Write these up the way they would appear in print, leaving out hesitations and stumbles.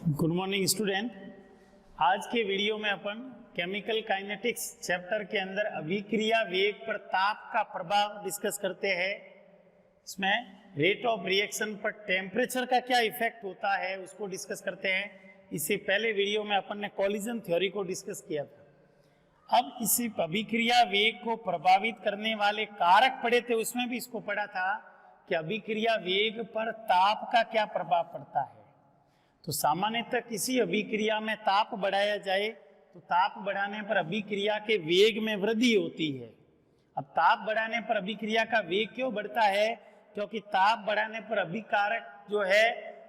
Good morning student. आज के video में अपन केमिकल काइनेटिक्स चैप्टर के अंदर अभिक्रिया वेग पर ताप का प्रभाव डिस्कस करते हैं। इसमें रेट ऑफ रिएक्शन पर टेम्परेचर का क्या इफेक्ट होता है उसको डिस्कस करते हैं। इससे पहले वीडियो में अपन ने कॉलिजन थ्योरी को डिस्कस किया था। अब इसी अभिक्रिया वेग को प्रभावित करने वाले कारक पढ़े थे, उसमें भी इसको पढ़ा था कि अभिक्रिया वेग पर ताप का क्या प्रभाव पड़ता है। तो सामान्यतः किसी अभिक्रिया में ताप बढ़ाया जाए तो ताप बढ़ाने पर अभिक्रिया के वेग में वृद्धि होती है। अब ताप बढ़ाने पर अभिक्रिया का वेग क्यों बढ़ता है? क्योंकि ताप बढ़ाने पर अभिकारक जो है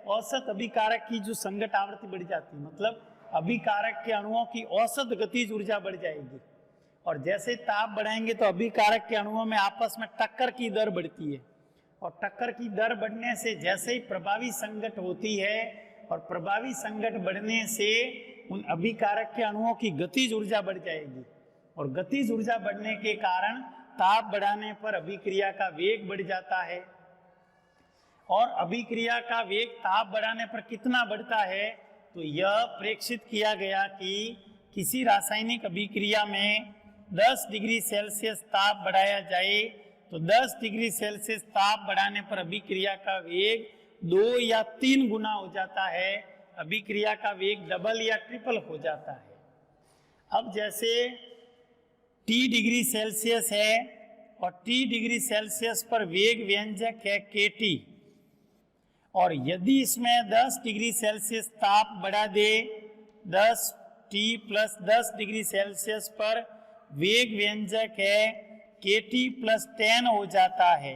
औसत अभिकारक की जो संगत आवृत्ति बढ़ जाती है, मतलब अभिकारक के अणुओं की औसत गतिज ऊर्जा बढ़ जाएगी। और जैसे ताप बढ़ाएंगे तो अभिकारक के अणुओं में आपस में टक्कर की दर बढ़ती है, और टक्कर की दर बढ़ने से जैसे ही प्रभावी संगत होती है और प्रभावी संगत बढ़ने से उन अभिकारक के अणुओं की गतिज ऊर्जा बढ़ जाएगी, और गतिज ऊर्जा बढ़ने के कारण ताप बढ़ाने पर अभिक्रिया का वेग बढ़ जाता है। और अभिक्रिया का वेग ताप बढ़ाने पर कितना बढ़ता है? तो यह प्रेक्षित किया गया कि किसी रासायनिक अभिक्रिया में 10 डिग्री सेल्सियस ताप बढ़ाया जाए तो 10 डिग्री सेल्सियस ताप बढ़ाने पर अभिक्रिया का वेग 2 या 3 गुना हो जाता है। अभिक्रिया का वेग डबल या ट्रिपल हो जाता है। अब जैसे T डिग्री सेल्सियस है और T डिग्री सेल्सियस पर वेग व्यंजक है KT, और यदि इसमें 10 डिग्री सेल्सियस ताप बढ़ा दे, 10T प्लस 10 डिग्री सेल्सियस पर वेग व्यंजक है KT प्लस 10 हो जाता है।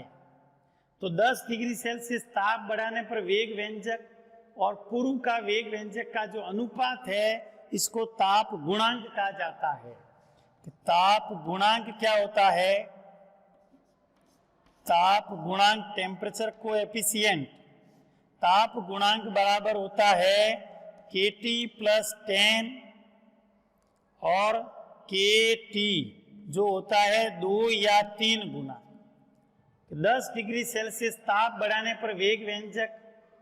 तो 10 डिग्री सेल्सियस ताप बढ़ाने पर वेग व्यंजक और पूर्व का वेग व्यंजक का जो अनुपात है इसको ताप गुणांक कहा जाता है। तो ताप गुणांक क्या होता है? ताप गुणांक टेम्परेचर कोएफिशिएंट, ताप गुणांक बराबर होता है KT प्लस 10 और KT जो होता है 2 या 3 गुना। 10 डिग्री सेल्सियस ताप बढ़ाने पर वेग व्यंजक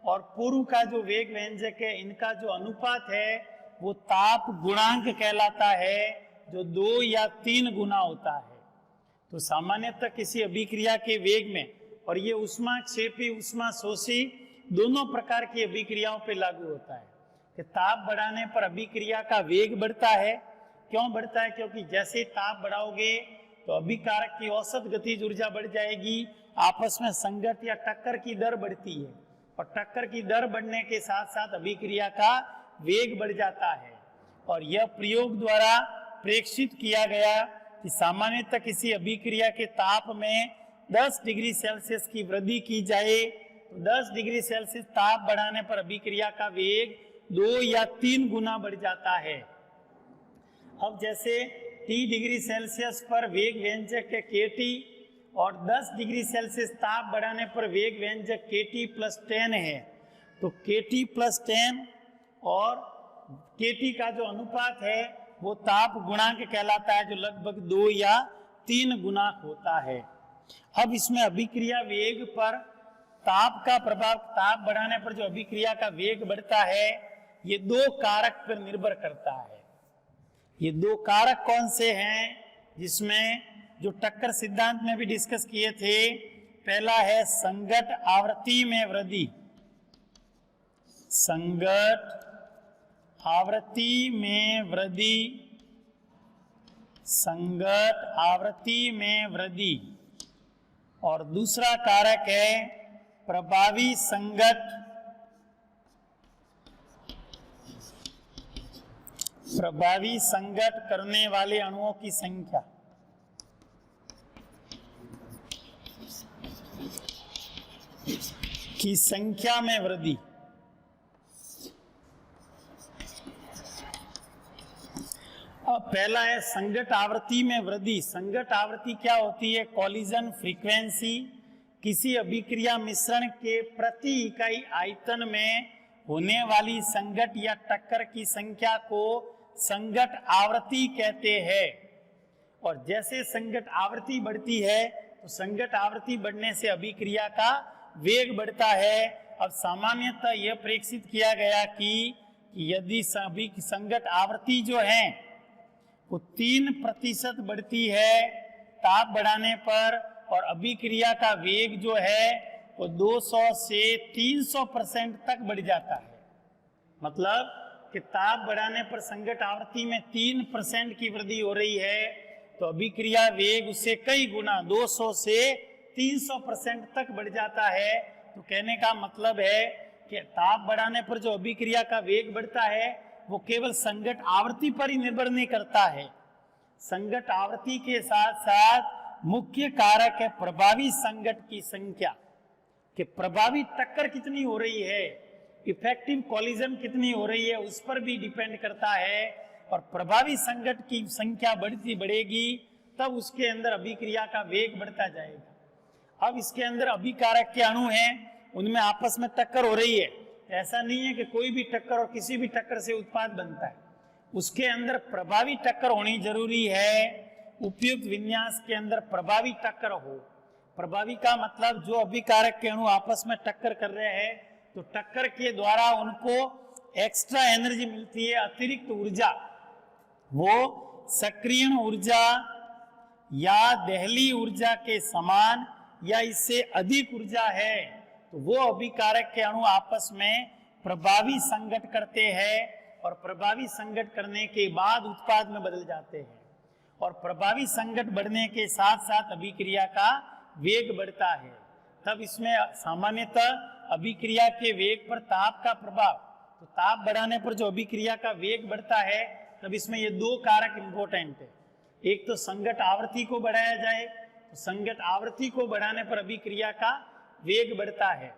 और पूर्व का जो वेग व्यंजक है इनका जो अनुपात है वो ताप गुणांक कहलाता है, जो 2 या 3 गुना होता है। तो सामान्यतः किसी अभिक्रिया के वेग में, और ये ऊष्माक्षेपी ऊष्मा शोषी दोनों प्रकार की अभिक्रियाओं पे लागू होता है कि ताप बढ़ाने पर अभिक्रिया का वेग बढ़ता है। क्यों बढ़ता है? क्योंकि जैसे ताप बढ़ाओगे तो अभिकारक की औसत गतिज ऊर्जा बढ़ जाएगी, आपस में संगत या टक्कर की दर बढ़ती है, और टक्कर की दर बढ़ने के साथ साथ अभिक्रिया का वेग बढ़ जाता है। और यह प्रयोग द्वारा प्रेक्षित किया गया कि सामान्यतः किसी अभिक्रिया के ताप में 10 डिग्री सेल्सियस की वृद्धि की जाए तो 10 डिग्री सेल्सियस ताप बढ़ाने पर अभिक्रिया का वेग 2 या 3 गुना बढ़ जाता है। अब जैसे T डिग्री सेल्सियस पर वेग व्यंजक है KT और 10 डिग्री सेल्सियस ताप बढ़ाने पर वेग व्यंजक KT प्लस 10 है, तो KT प्लस 10 और KT का जो अनुपात है वो ताप गुणांक कहलाता है, जो लगभग 2 या 3 गुना होता है। अब इसमें अभिक्रिया वेग पर ताप का प्रभाव, ताप बढ़ाने पर जो अभिक्रिया का वेग बढ़ता है ये 2 कारक पर निर्भर करता है। ये 2 कारक कौन से हैं जिसमें जो टक्कर सिद्धांत में भी डिस्कस किए थे? पहला है संगत आवृत्ति में वृद्धि, संगत आवृत्ति में वृद्धि, संगत आवृत्ति में वृद्धि। और दूसरा कारक है प्रभावी संगत, प्रभावी संगत करने वाले अणुओं की संख्या। की संख्या में वृद्धि। अब पहला है संगत आवृत्ति में वृद्धि। संगत आवृत्ति क्या होती है? कॉलिजन फ्रीक्वेंसी किसी अभिक्रिया मिश्रण के प्रति इकाई आयतन में होने वाली संगत या टक्कर की संख्या को संगत आवृत्ति कहते हैं। और जैसे संगत आवृत्ति बढ़ती है तो संगत आवृत्ति बढ़ने से अभिक्रिया का वेग बढ़ता है। अब सामान्यतः यह प्रेक्षित किया गया कि कि यदि सभी की संगत आवृत्ति जो है वो 3% बढ़ती है ताप बढ़ाने पर, और अभिक्रिया का वेग जो है वो 200 से 300% तक बढ़ जाता है। मतलब कि ताप बढ़ाने पर संगत आवृत्ति में 3% की वृद्धि हो रही है, तो अभिक्रिया वेग उससे कई गुना 200 से 300% तक बढ़ जाता है। तो कहने का मतलब है कि ताप बढ़ाने पर जो अभिक्रिया का वेग बढ़ता है वो केवल संगत आवृत्ति पर ही निर्भर नहीं करता है। संगत आवृत्ति के साथ साथ मुख्य कारक है प्रभावी संगत की संख्या, कि प्रभावी टक्कर कितनी हो रही है, इफेक्टिव कॉलिजन कितनी हो रही है, उस पर भी डिपेंड करता है। और प्रभावी संगत की संख्या बढ़ेगी तब उसके अंदर अभिक्रिया का वेग बढ़ता जाएगा। अब इसके अंदर अभिकारक के अणु हैं, उनमें आपस में टक्कर हो रही है। ऐसा नहीं है कि कोई भी टक्कर और किसी भी टक्कर से उत्पाद बनता है, उसके अंदर प्रभावी टक्कर होनी जरूरी है। उपयुक्त विन्यास के अंदर प्रभावी टक्कर हो। प्रभावी का मतलब जो अभिकारक के अणु आपस में टक्कर कर रहे हैं, तो टक्कर के द्वारा उनको एक्स्ट्रा एनर्जी मिलती है, अतिरिक्त ऊर्जा, वो सक्रियण ऊर्जा या दहली ऊर्जा के समान या इससे अधिक ऊर्जा है, तो वो अभिकारक के अणु आपस में प्रभावी संगत करते हैं और प्रभावी संगत करने के बाद उत्पाद में बदल जाते हैं। और प्रभावी संगत बढ़ने के साथ साथ अभिक्रिया का वेग बढ़ता है। तब इसमें सामान्यतः अभिक्रिया के वेग पर ताप का प्रभाव, तो ताप बढ़ाने पर जो अभिक्रिया का वेग बढ़ता है, तब इसमें ये दो कारक इंपॉर्टेंट है। एक तो संगत आवृत्ति को बढ़ाया जाए, तो संगत आवृत्ति को बढ़ाने पर अभिक्रिया का वेग बढ़ता है।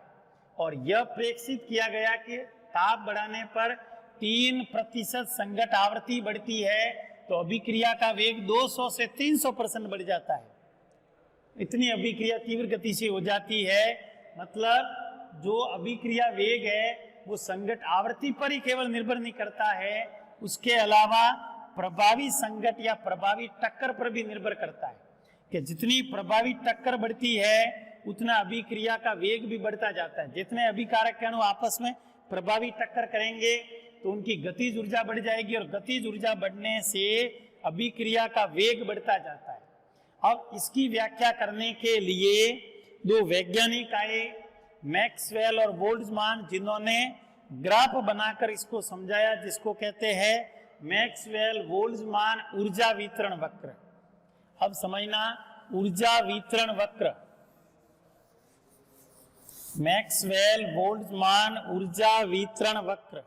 और यह प्रेक्षित किया गया कि ताप बढ़ाने पर 3% संगत आवृत्ति बढ़ती है, तो अभिक्रिया का वेग 200 से 300% बढ़ जाता है। इतनी अभिक्रिया तीव्र गति से हो जाती है। मतलब जो अभिक्रिया वेग है वो संगत आवृत्ति पर ही केवल निर्भर नहीं करता है, उसके अलावा प्रभावी संगत या प्रभावी टक्कर पर भी निर्भर करता है, कि जितनी प्रभावी टक्कर बढ़ती है उतना अभिक्रिया का वेग भी बढ़ता जाता है। जितने अभिकारक के अणु आपस में प्रभावी टक्कर करेंगे तो उनकी गतिज ऊर्जा बढ़ जाएगी, और गतिज ऊर्जा बढ़ने से अभिक्रिया का वेग बढ़ता जाता है। अब इसकी व्याख्या करने के लिए दो वैज्ञानिक आए, मैक्सवेल और बोल्ट्जमान, जिन्होंने ग्राफ बनाकर इसको समझाया, जिसको कहते हैं मैक्सवेल बोल्ट्जमान ऊर्जा वितरण वक्र। अब समझना, ऊर्जा वितरण वक्र, मैक्सवेल बोल्ट्जमान ऊर्जा वितरण वक्र।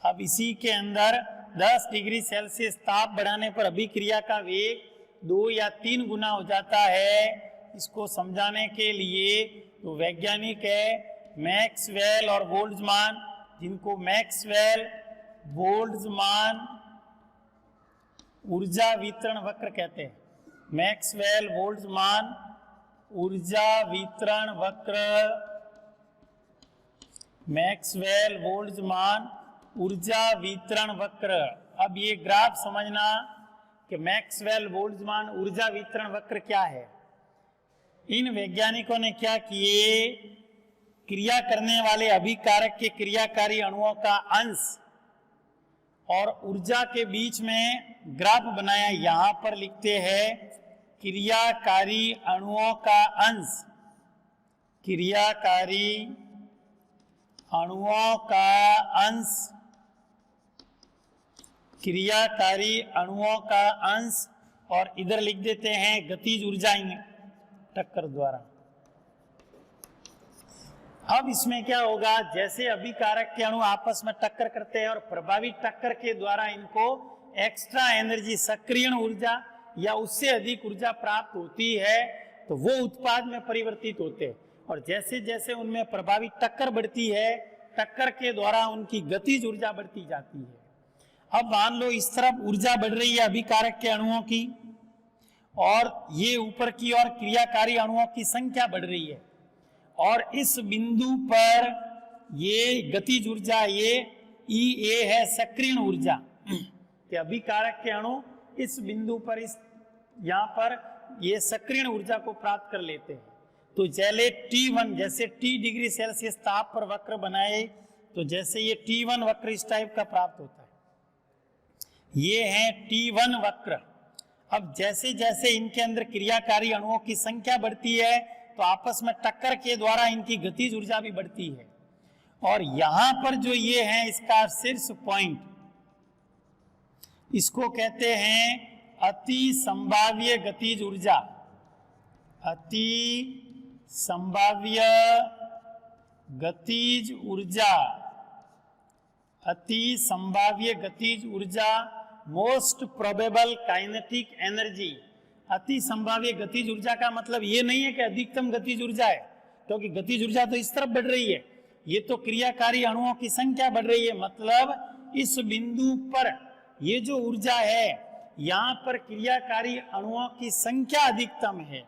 अब इसी के अंदर 10 डिग्री सेल्सियस ताप बढ़ाने पर अभिक्रिया का वेग 2 या 3 गुना हो जाता है। इसको समझाने के लिए तो वैज्ञानिक है मैक्सवेल और बोल्ट्जमान, जिनको मैक्सवेल बोल्ट्जमान ऊर्जा वितरण वक्र कहते हैं। मैक्सवेल बोल्ट्जमान ऊर्जा वितरण वक्र, मैक्सवेल बोल्ट्जमान ऊर्जा वितरण वक्र। अब ये ग्राफ समझना कि मैक्सवेल बोल्ट्जमान ऊर्जा वितरण वक्र क्या है। इन वैज्ञानिकों ने क्या किए, क्रिया करने वाले अभिकारक के क्रियाकारी अणुओं का अंश और ऊर्जा के बीच में ग्राफ बनाया। यहां पर लिखते हैं क्रियाकारी अणुओं का अंश, क्रियाकारी अणुओं का अंश, क्रियाकारी अणुओं का अंश, और इधर लिख देते हैं गतिज ऊर्जा इन टक्कर द्वारा। अब इसमें क्या होगा, जैसे अभिकारक के अणु आपस में टक्कर करते हैं और प्रभावी टक्कर के द्वारा इनको एक्स्ट्रा एनर्जी, सक्रियण ऊर्जा या उससे अधिक ऊर्जा प्राप्त होती है, तो वो उत्पाद में परिवर्तित होते हैं। और जैसे जैसे उनमें प्रभावी टक्कर बढ़ती है, टक्कर के द्वारा उनकी गतिज ऊर्जा बढ़ती जाती है। अब मान लो इस तरफ ऊर्जा बढ़ रही है अभिकारक के अणुओं की, और ये ऊपर की ओर क्रियाकारी अणुओं की संख्या बढ़ रही है, और इस बिंदु पर ये गतिज ऊर्जा, ये E है सक्रियण ऊर्जा, कि अभिकारक के अणु इस बिंदु पर, इस यहाँ पर ये सक्रियण ऊर्जा को प्राप्त कर लेते हैं। तो पहले T1, जैसे T डिग्री सेल्सियस ताप पर वक्र बनाए, तो जैसे ये T1 वक्र इस टाइप का प्राप्त होता है, ये है T1 वक्र। अब जैसे जैसे इनके अंदर क्रियाकारी अणुओं की संख्या बढ़ती है तो आपस में टक्कर के द्वारा इनकी गतिज ऊर्जा भी बढ़ती है। और यहां पर जो ये है इसका शीर्ष पॉइंट, इसको कहते हैं अति संभाव्य गतिज ऊर्जा। अति संभाव्य गतिज ऊर्जा, अति संभाव्य गतिज ऊर्जा, मोस्ट प्रोबेबल काइनेटिक एनर्जी। अति संभाव्य गतिज ऊर्जा का मतलब ये नहीं है कि अधिकतम गतिज ऊर्जा है, क्योंकि गतिज ऊर्जा तो इस तरफ बढ़ रही है, ये तो क्रियाकारी अणुओं की संख्या बढ़ रही है। मतलब इस बिंदु पर ये जो ऊर्जा है, यहां पर क्रियाकारी अणुओं की संख्या अधिकतम है।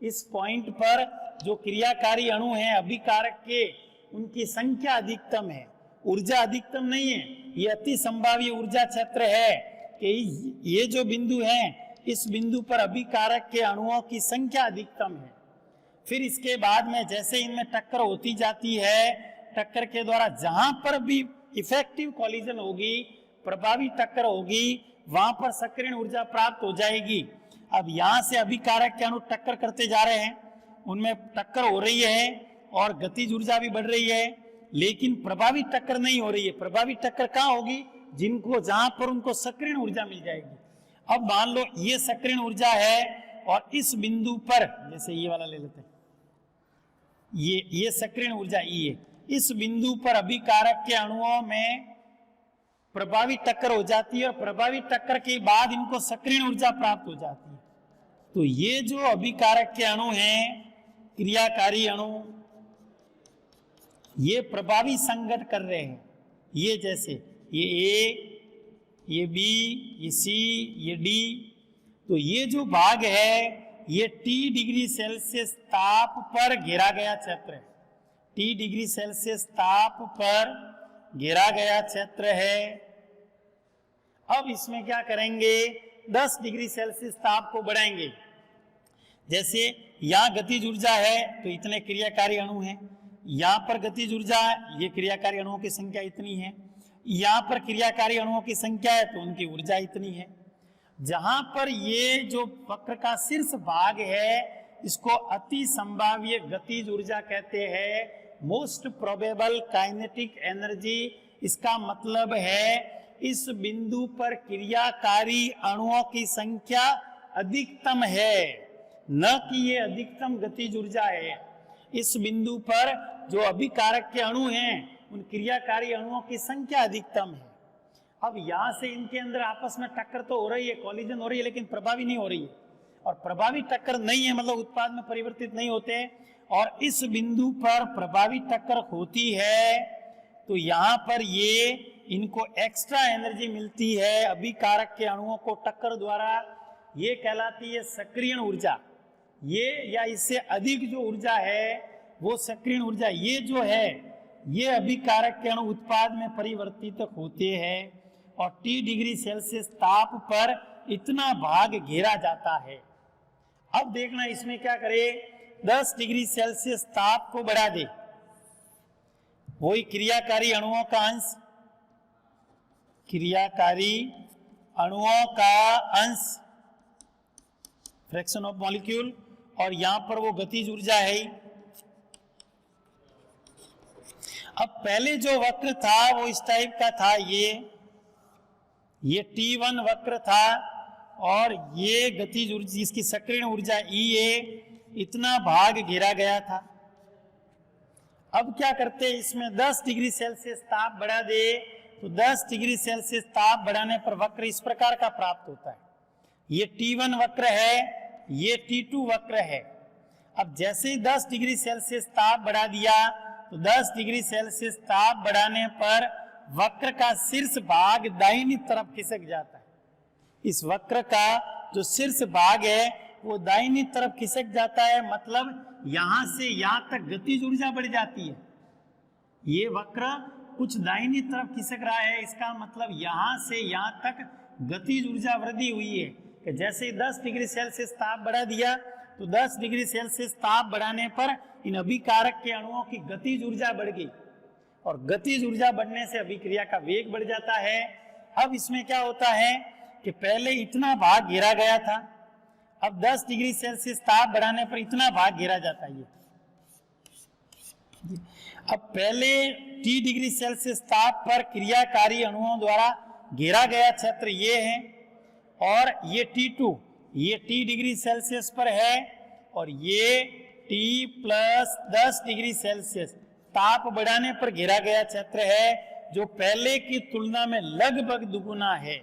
इस पॉइंट पर जो क्रियाकारी अणु हैं अभिकारक के, उनकी संख्या अधिकतम है, ऊर्जा अधिकतम नहीं है। ये अति संभाव्य ऊर्जा क्षेत्र है कि ये जो बिंदु है, इस बिंदु पर अभिकारक के अणुओं की संख्या अधिकतम है। फिर इसके बाद में जैसे इनमें टक्कर होती जाती है, टक्कर के द्वारा जहां पर भी इफेक्टिव कॉलिजन होगी, प्रभावी टक्कर होगी, वहां पर सक्रियण ऊर्जा प्राप्त हो जाएगी। अब यहां से अभिकारक के अणु टक्कर करते जा रहे हैं, उनमें टक्कर हो रही है और गतिज ऊर्जा भी बढ़ रही है, लेकिन प्रभावी टक्कर नहीं हो रही है। प्रभावी टक्कर कहां होगी? जिनको जहां पर उनको सक्रियण ऊर्जा मिल जाएगी। अब मान लो ये सक्रियण ऊर्जा है और इस बिंदु पर, जैसे ये वाला ले लेते हैं, ये सक्रियण ऊर्जा ये, इस बिंदु पर अभिकारक के अणुओं में प्रभावी टक्कर हो जाती है और प्रभावी टक्कर के बाद इनको सक्रियण ऊर्जा प्राप्त हो जाती है। तो ये जो अभिकारक के अणु हैं, क्रियाकारी अणु, ये प्रभावी संघट कर रहे हैं। ये जैसे ये A, ये B, ये C, ये D, तो ये जो भाग है ये T डिग्री सेल्सियस ताप पर घेरा गया क्षेत्र है। T डिग्री सेल्सियस ताप पर घेरा गया क्षेत्र है। अब इसमें क्या करेंगे? 10 डिग्री सेल्सियस ताप को बढ़ाएंगे। जैसे यहां गतिज ऊर्जा है तो इतने क्रियाकारी अणु हैं, यहां पर गतिज ऊर्जा, ये क्रियाकारी अणुओं की संख्या इतनी है, यहां पर क्रियाकारी अणुओं की संख्या है तो उनकी ऊर्जा इतनी है। जहां पर ये जो वक्र का शीर्ष भाग है, इसको अति संभाव्य गतिज ऊर्जा कहते हैं, मोस्ट प्रोबेबल काइनेटिक एनर्जी। इसका मतलब है इस बिंदु पर क्रियाकारी अणुओं की संख्या अधिकतम है, न कि ये अधिकतम गतिज ऊर्जा है। इस बिंदु पर जो अभिकारक के अणु हैं, उन क्रियाकारी अणुओं की संख्या अधिकतम है। अब यहां से इनके अंदर आपस में टक्कर तो हो रही है, कॉलिजन हो रही है, लेकिन प्रभावी नहीं हो रही है। और प्रभावी टक्कर नहीं है मतलब उत्पाद में परिवर्तित नहीं होते। और इस बिंदु पर प्रभावी टक्कर होती है तो यहां पर ये इनको एक्स्ट्रा एनर्जी मिलती है अभिकारक के अणुओं को टक्कर द्वारा। ये कहलाती है सक्रियण ऊर्जा। ये या इससे अधिक जो ऊर्जा है वो सक्रियण ऊर्जा। ये जो है ये अभिकारक के अणु उत्पाद में परिवर्तित होते हैं और T डिग्री सेल्सियस ताप पर इतना भाग घेरा जाता है। अब देखना इसमें क्या करे, 10 डिग्री सेल्सियस ताप को बढ़ा दे, वही क्रियाकारी अणुओं का अंश, क्रियाकारी अणुओं का अंश, फ्रैक्शन ऑफ मॉलिक्यूल, और यहां पर वो गतिज ऊर्जा है। अब पहले जो वक्र था वो इस टाइप का था, ये T1 वक्र था और ये गतिज ऊर्जा, जिसकी सक्रियण ऊर्जा EA, इतना भाग घेरा गया था। अब क्या करते हैं, इसमें 10 डिग्री सेल्सियस ताप बढ़ा दे तो 10 डिग्री सेल्सियस ताप बढ़ाने पर वक्र इस प्रकार का प्राप्त होता है। ये T1 वक्र है, ये T2 वक्र है। अब जैसे ही 10 डिग्री सेल्सियस ताप बढ़ा दिया तो 10 डिग्री सेल्सियस ताप बढ़ाने पर वक्र का शीर्ष भाग दाहिनी तरफ खिसक जाता है। इस वक्र का जो शीर्ष भाग है वो दाहिनी तरफ खिसक जाता है, मतलब यहां से यहां तक गतिज ऊर्जा बढ़ जाती है। ये वक्र कुछ दाहिनी तरफ खिसक रहा है, इसका मतलब यहां से यहां तक गतिज ऊर्जा वृद्धि हुई है कि जैसे ही 10 डिग्री सेल्सियस ताप बढ़ा दिया तो 10 डिग्री सेल्सियस ताप बढ़ाने पर इन अभिकारक के अणुओं की गतिज ऊर्जा बढ़ गई और गतिज ऊर्जा बढ़ने से अभिक्रिया का वेग बढ़ जाता है। अब इसमें क्या होता है कि पहले इतना भाग घेरा गया था, अब 10 डिग्री सेल्सियस ताप बढ़ाने पर इतना भाग घेरा जाता है। अब पहले T डिग्री सेल्सियस ताप पर क्रियाकारी अणुओं द्वारा घेरा गया क्षेत्र ये है, और ये T2 ये T डिग्री सेल्सियस पर है, और ये T प्लस 10 डिग्री सेल्सियस ताप बढ़ाने पर घेरा गया क्षेत्र है, जो पहले की तुलना में लगभग दुगुना है।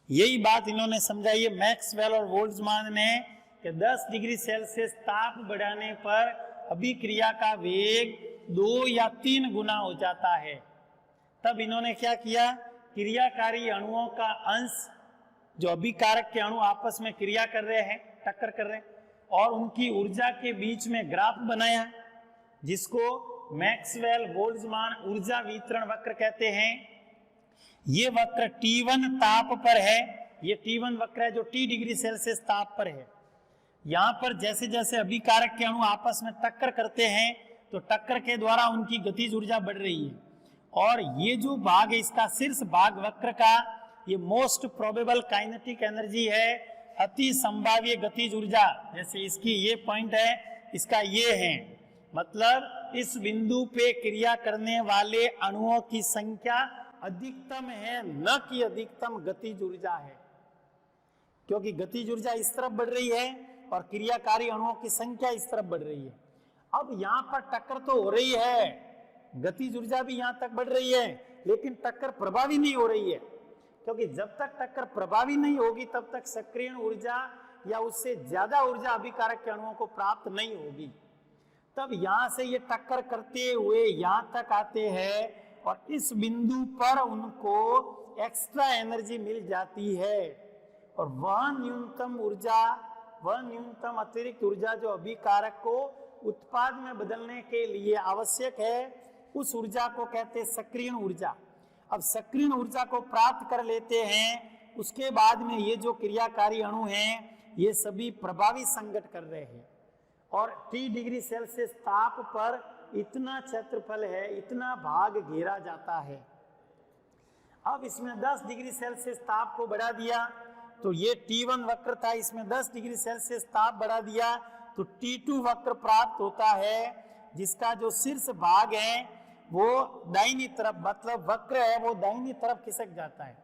यही बात इन्होंने समझाई है मैक्सवेल और बोल्ट्जमान ने कि 10 डिग्री सेल्सियस ताप बढ़ाने पर अभिक्रिया का वेग 2 या 3 गुना हो जाता है। तब इन्होंने क्या किया, क्रियाकारी अणुओं का अंश, जो अभिकारक के अणु आपस में क्रिया कर रहे हैं, टक्कर कर रहे हैं, और उनकी ऊर्जा के बीच में ग्राफ बनाया, जिसको मैक्सवेल बोल्ट्जमान ऊर्जा वितरण वक्र कहते हैं। ये वक्र T1 ताप पर है, ये T1 वक्र है जो T डिग्री सेल्सियस ताप पर है। यहां पर जैसे जैसे अभिकारक के अणु आपस में टक्कर करते हैं तो टक्कर के द्वारा उनकी गतिज ऊर्जा बढ़ रही है, और ये जो भाग है इसका शीर्ष भाग वक्र का, ये मोस्ट प्रोबेबल काइनेटिक एनर्जी है, अति संभाव्य गतिज ऊर्जा। जैसे इसकी ये पॉइंट है, इसका ये है, मतलब इस बिंदु पे क्रिया करने वाले अणुओं की संख्या अधिकतम है, न कि अधिकतम गतिज ऊर्जा है, क्योंकि गतिज ऊर्जा इस तरफ बढ़ रही है और क्रियाकारी अणुओं की संख्या इस तरफ बढ़ रही है। अब यहां पर टक्कर तो हो रही है, गतिज ऊर्जा भी यहां तक बढ़ रही है, लेकिन टक्कर प्रभावी नहीं हो रही है, क्योंकि जब तक टक्कर प्रभावी नहीं होगी तब तक सक्रियण ऊर्जा या उससे ज्यादा ऊर्जा अभिकारक के अणुओं को प्राप्त नहीं होगी। तब यहां से ये टक्कर करते हुए यहां तक आते हैं, और इस बिंदु पर उनको एक्स्ट्रा एनर्जी मिल जाती है, और वह न्यूनतम ऊर्जा, वह न्यूनतम अतिरिक्त ऊर्जा जो अभिकारक को उत्पाद में बदलने के लिए आवश्यक है, उस ऊर्जा को कहते हैं सक्रियण ऊर्जा। अब सक्रियण ऊर्जा को प्राप्त कर लेते हैं, उसके बाद में ये जो क्रियाकारी अणु हैं ये सभी प्रभावी संघट कर रहे हैं, और T डिग्री सेल्सियस ताप पर इतना क्षेत्रफल है, इतना भाग घेरा जाता है। अब इसमें 10 डिग्री सेल्सियस ताप को बढ़ा दिया, तो ये T1 वक्र था, इसमें 10 डिग्री सेल्सियस ताप बढ़ा दिया तो T2 वक्र प्राप्त होता है, जिसका जो शीर्ष भाग है वो दाहिनी तरफ, मतलब वक्र है वो दाहिनी तरफ खिसक जाता है।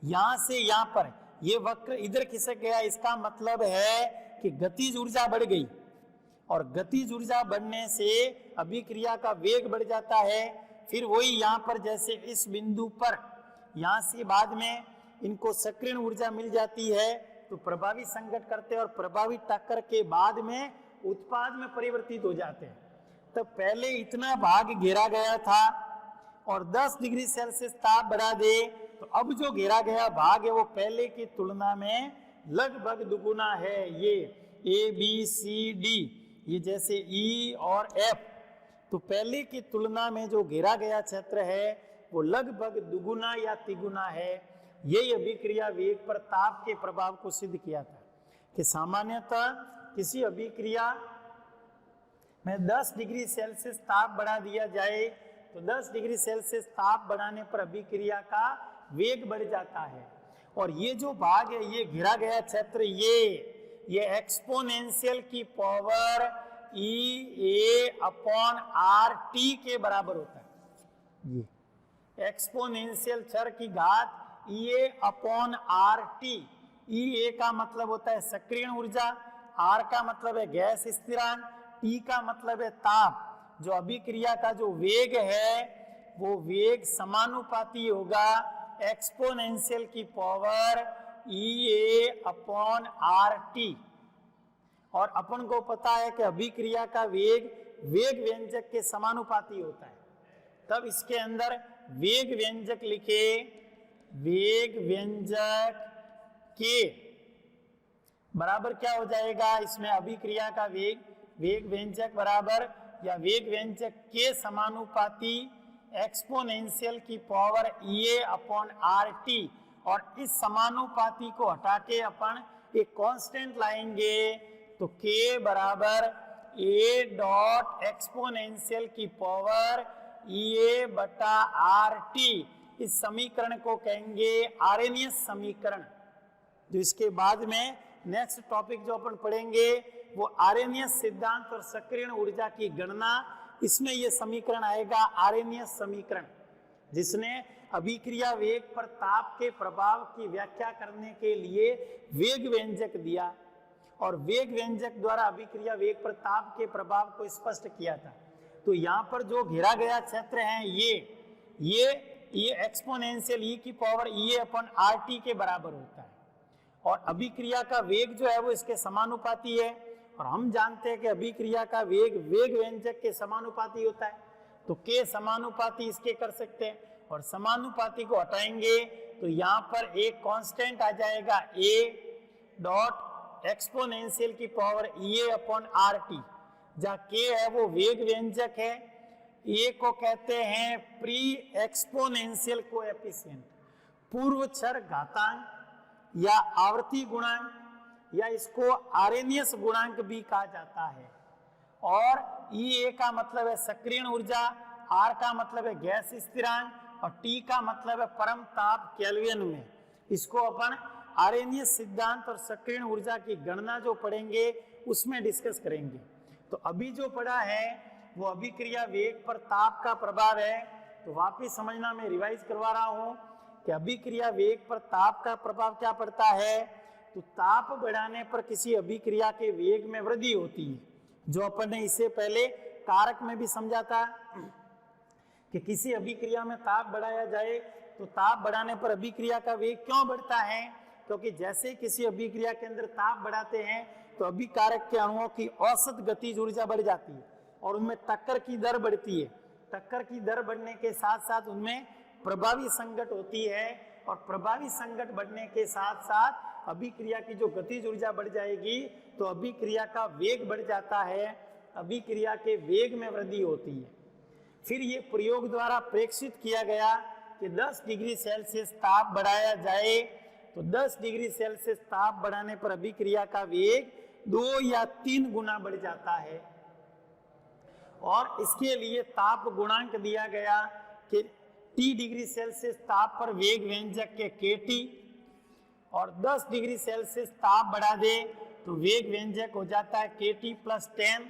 यहां से यहां पर ये वक्र इधर खिसक गया, इसका मतलब है कि गतिज ऊर्जा बढ़ गई, और गतिज ऊर्जा बढ़ने से अभिक्रिया का वेग बढ़ जाता है। फिर वही यहाँ पर जैसे इस बिंदु पर यहाँ से बाद में इनको सक्रियण ऊर्जा मिल जाती है, तो प्रभावी संघट करते हैं और प्रभावी टक्कर के बाद में उत्पाद में परिवर्तित हो जाते हैं। तो पहले इतना भाग घेरा गया था और 10 डिग्री सेल्सियस ताप बढ़ा दे तो अब जो घेरा गया भाग है वो पहले की तुलना में लगभग दुगुना है। ये ए बी सी डी, ये जैसे ई और एफ, तो पहले की तुलना में जो घेरा गया क्षेत्र है वो लगभग दुगुना या तिगुना है। यही अभिक्रिया वेग पर ताप के प्रभाव को सिद्ध किया था कि सामान्यतः किसी अभिक्रिया में 10 डिग्री सेल्सियस ताप बढ़ा दिया जाए तो 10 डिग्री सेल्सियस ताप बढ़ाने पर अभिक्रिया का वेग बढ़ जाता है। और ये जो भाग है, ये घिरा गया क्षेत्र, ये एक्सपोनेंशियल की पावर ई ए अपॉन आर टी के बराबर होता है। ये एक्सपोनेंशियल चर की घात ई ए अपॉन आर टी। ई ए का मतलब होता है सक्रियण ऊर्जा, आर का मतलब है गैस स्थिरांक, टी का मतलब है ताप। जो अभिक्रिया का जो वेग है वो वेग समानुपाती होगा एक्सपोनेंशियल की पावर ई ए अपॉन आर टी। और अपन को पता है कि अभिक्रिया का वेग वेग व्यंजक के समानुपाती होता है। तब इसके अंदर वेग व्यंजक लिखे, वेग व्यंजक के बराबर क्या हो जाएगा, इसमें अभिक्रिया का वेग, वेग व्यंजक बराबर या वेग व्यंजक के समानुपाती एक्सपोनेंशियल की पावर ई ए अपॉन आर टी। और इस समानुपाती को हटा के अपन एक कांस्टेंट लाएंगे तो k बराबर a डॉट एक्सपोनेंशियल की पावर EA बटा RT, इस समीकरण को कहेंगे आरेनियस समीकरण। जो इसके बाद में नेक्स्ट टॉपिक जो अपन पढ़ेंगे वो आरेनियस सिद्धांत और सक्रियण ऊर्जा की गणना, इसमें ये समीकरण आएगा आरेनियस समीकरण, जिसने अभिक्रिया वेग पर ताप के प्रभाव की व्याख्या करने के लिए वेग व्यंजक दिया और वेग व्यंजक द्वारा अभिक्रिया वेग पर ताप के प्रभाव को स्पष्ट किया था। तो यहाँ पर जो घेरा गया क्षेत्र है ये एक्सपोनेंशियल e की पावर EA अपॉन RT के बराबर होता है और अभिक्रिया का वेग जो है वो इसके समानुपाती है और हम जानते हैं कि अभिक्रिया का वेग वेग व्यंजक के समानुपाती होता है। तो के समानुपाती इसके कर सकते हैं और समानुपाती को हटाएंगे तो यहाँ पर एक कांस्टेंट आ जाएगा A डॉट एक्सपोनेंशियल की पावर EA अपॉन RT, जहाँ K है वो वेग व्यंजक है, A को कहते हैं प्री एक्सपोनेंशियल कोएफिशिएंट, पूर्व चर घातांक या आवर्ती गुणांक, या इसको आरेनियस गुणांक भी कहा जाता है। और EA का मतलब है सक्रियण ऊर्जा, R का मतलब है गैस स्थिरांक और T का मतलब है परम ताप केल्विन में। इसको अपन आरेनियस सिद्धांत और सक्रियण ऊर्जा की गणना जो पढ़ेंगे उसमें डिस्कस करेंगे। तो अभी जो पढ़ा है वो अभिक्रिया वेग पर ताप का प्रभाव है। तो वापिस समझना, मैं रिवाइज करवा रहा हूं कि अभिक्रिया वेग पर ताप का प्रभाव क्या पड़ता है। तो ताप बढ़ाने पर किसी अभिक्रिया के वेग में वृद्धि होती है, जो अपन ने इससे पहले कारक में भी समझा था कि किसी अभिक्रिया में ताप बढ़ाया जाए तो ताप बढ़ाने पर अभिक्रिया का वेग क्यों बढ़ता है, क्योंकि जैसे किसी अभिक्रिया के अंदर ताप बढ़ाते हैं तो अभिकारक के अणुओं की औसत गतिज ऊर्जा बढ़ जाती है और उनमें टक्कर की दर बढ़ती है। टक्कर की दर बढ़ने के साथ साथ उनमें प्रभावी संघट होती है और प्रभावी संघट बढ़ने के साथ साथ अभिक्रिया की जो गतिज ऊर्जा बढ़ जाएगी तो अभिक्रिया का वेग बढ़ जाता है, अभिक्रिया के वेग में वृद्धि होती है। फिर ये प्रयोग द्वारा प्रेक्षित किया गया कि 10 डिग्री सेल्सियस ताप बढ़ाया जाए तो 10 डिग्री सेल्सियस ताप बढ़ाने पर अभिक्रिया का वेग 2 या 3 गुना बढ़ जाता है और इसके लिए ताप गुणांक दिया गया कि T डिग्री सेल्सियस ताप पर वेग व्यंजक के KT और 10 डिग्री सेल्सियस ताप बढ़ा दे तो वेग व्यंजक हो जाता है KT प्लस 10।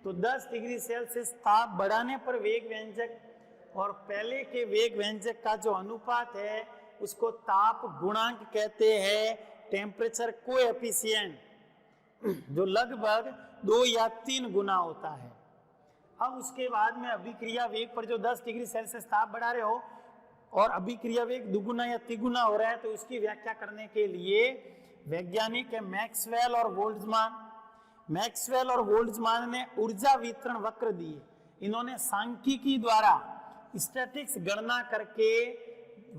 तो 10 डिग्री सेल्सियस ताप बढ़ाने पर वेग व्यंजक और पहले के वेग व्यंजक का जो अनुपात है उसको ताप गुणांक कहते हैं, टेम्परेचर कोएफिशिएंट, जो लगभग 2 या 3 गुना होता है। अब उसके बाद में अभिक्रिया वेग पर जो 10 डिग्री सेल्सियस ताप बढ़ा रहे हो और अभिक्रिया वेग दुगुना या तिगुना हो रहा है तो उसकी व्याख्या करने के लिए वैज्ञानिक है मैक्सवेल और बोल्ट्जमान। मैक्सवेल और बोल्ट्जमान ने ऊर्जा वितरण वक्र दिए। इन्होंने सांख्यिकी द्वारा स्टैटिक्स गणना करके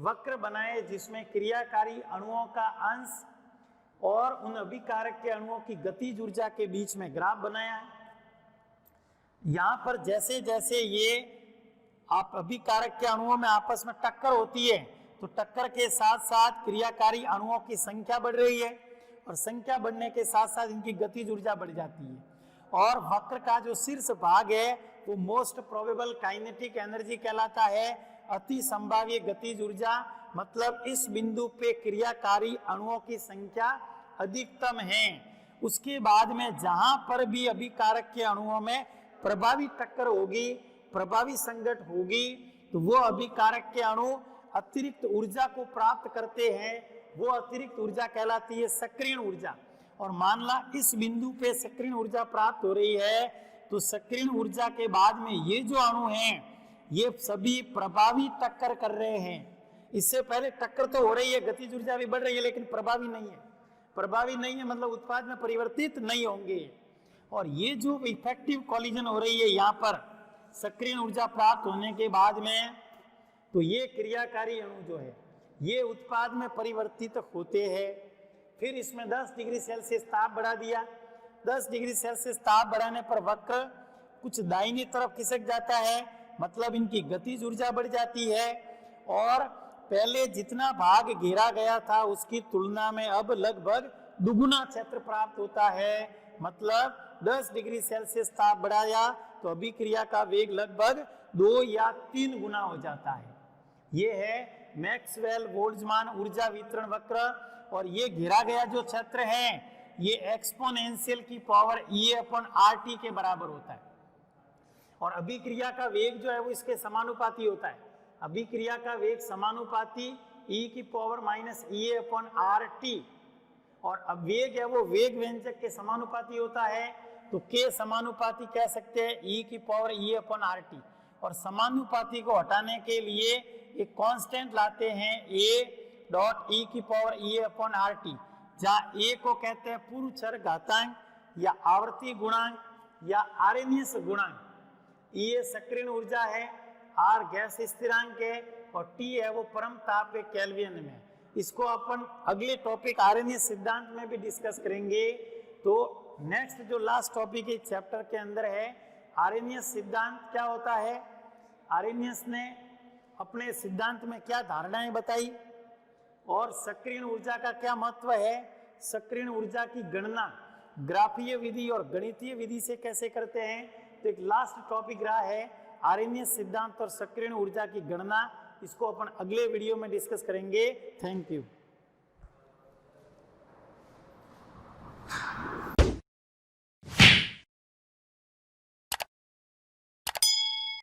वक्र बनाए जिसमें क्रियाकारी अणुओं का अंश और उन अभिकारक के अणुओं की गतिज ऊर्जा के बीच में ग्राफ बनाया है। यहाँ पर जैसे जैसे ये आप अभिकारक के अणुओं में आपस में टक्कर होती है तो टक्कर के साथ साथ क्रियाकारी अणुओं की संख्या बढ़ रही है और संख्या बढ़ने के साथ साथ इनकी गतिज ऊर्जा बढ़ जाती है और वक्र का जो शीर्ष भाग है वो मोस्ट प्रोबेबल काइनेटिक एनर्जी कहलाता है, अति संभाव्य गतिज ऊर्जा। मतलब इस बिंदु पे क्रियाकारी अणुओं की संख्या अधिकतम है। उसके बाद में जहां पर भी अभिकारक के अणुओं में प्रभावी टक्कर होगी, प्रभावी संघट होगी, तो वो अभिकारक के अणु अतिरिक्त ऊर्जा को प्राप्त करते हैं। वो अतिरिक्त ऊर्जा कहलाती है सक्रियण ऊर्जा। और मान ला इस बिंदु पे सक्रियण ऊर्जा प्राप्त हो रही है तो सक्रियण ऊर्जा के बाद में ये जो अणु हैं ये सभी प्रभावी टक्कर कर रहे हैं। इससे पहले टक्कर तो हो रही है, गतिज ऊर्जा भी बढ़ रही है, लेकिन प्रभावी नहीं है। प्रभावी नहीं है मतलब उत्पाद में परिवर्तित नहीं होंगे। और ये जो इफेक्टिव कॉलिजन हो रही है यहाँ पर सक्रियण ऊर्जा प्राप्त होने के बाद में, तो ये क्रियाकारी अणु जो है ये उत्पाद में परिवर्तित होते हैं। फिर इसमें 10 डिग्री सेल्सियस ताप बढ़ा दिया। 10 डिग्री सेल्सियस ताप बढ़ाने पर वक्र कुछ दाहिनी तरफ खिसक जाता है, मतलब इनकी गतिज ऊर्जा बढ़ जाती है और पहले जितना भाग घेरा गया था उसकी तुलना में अब लगभग दुगुना क्षेत्र प्राप्त होता है। मतलब 10 डिग्री सेल्सियस ताप बढ़ाया तो अभिक्रिया का वेग लगभग 2 या 3 गुना हो जाता है। ये है मैक्सवेल बोल्ट्जमान ऊर्जा वितरण वक्र, और ये घेरा गया जो क्षेत्र है ये एक्सपोनेंशियल की पावर E/RT के बराबर होता है, और अभिक्रिया का वेग जो है वो इसके समानुपाती होता है। अभिक्रिया का वेग समानुपाती E⁻E/RT, और अब वेग है वो वेग व्यंजक के समानुपाती होता है, तो के समानुपाती कह सकते हैं E⁻E/RT, और समानुपाती को हटाने के लिए एक कांस्टेंट लाते हैं A.E⁻E/RT, जहाँ A को कहते हैं पूर्ण चर घातांक या आवर्ती गुणांक या आरएनएस गुणांक, E सक्रियण ऊर्जा है, R गैस स्थिरांक है, और T है वो परम ताप है केल्विन में। इसको अपन अगले टॉपिक आरएनएस सिद्धांत में भी डिस्कस करेंगे। तो नेक्स्ट जो लास्ट टॉपिक इस चैप्टर के अंदर है आरएनएस सिद्धांत क्या होता है, आरएनएस ने अपने सिद्धांत में क्या धारणाएं बताई, और सक्रियण ऊर्जा का क्या महत्व है, सक्रियण ऊर्जा की गणना ग्राफीय विधि और गणितीय विधि से कैसे करते हैं। तो एक लास्ट टॉपिक रहा है आरएनएस सिद्धांत और सक्रियण ऊर्जा की गणना, इसको अपन अगले वीडियो में डिस्कस करेंगे। Thank you.